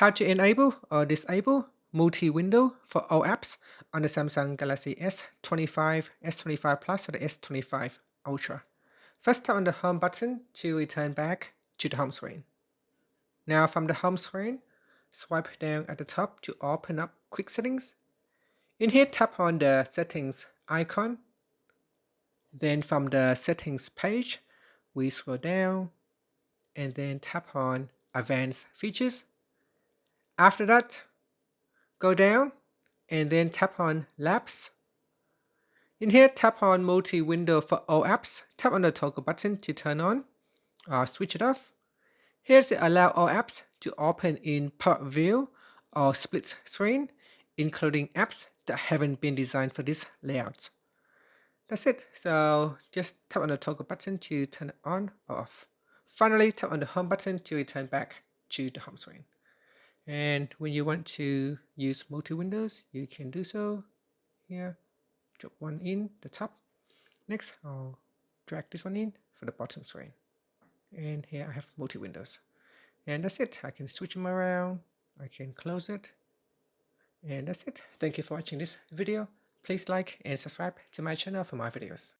How to enable or disable multi-window for all apps on the Samsung Galaxy S25, S25 Plus, or the S25 Ultra. First, tap on the home button to return back to the home screen. Now from the home screen, swipe down at the top to open up Quick Settings. In here, tap on the Settings icon. Then from the Settings page, we scroll down and then tap on Advanced Features. After that, go down and then tap on Labs. In here, tap on Multi-Window for all apps. Tap on the toggle button to turn on or switch it off. Here's the Allow all apps to open in pop view or split screen, including apps that haven't been designed for this layout. That's it. So just tap on the toggle button to turn it on or off. Finally, tap on the home button to return back to the home screen. And when you want to use multi-windows, you can do so here. Drop one in the top. Next, I'll drag this one in for the bottom screen. And here I have multi-windows. And that's it. I can switch them around. I can close it. And that's it. Thank you for watching this video. Please like and subscribe to my channel for more videos.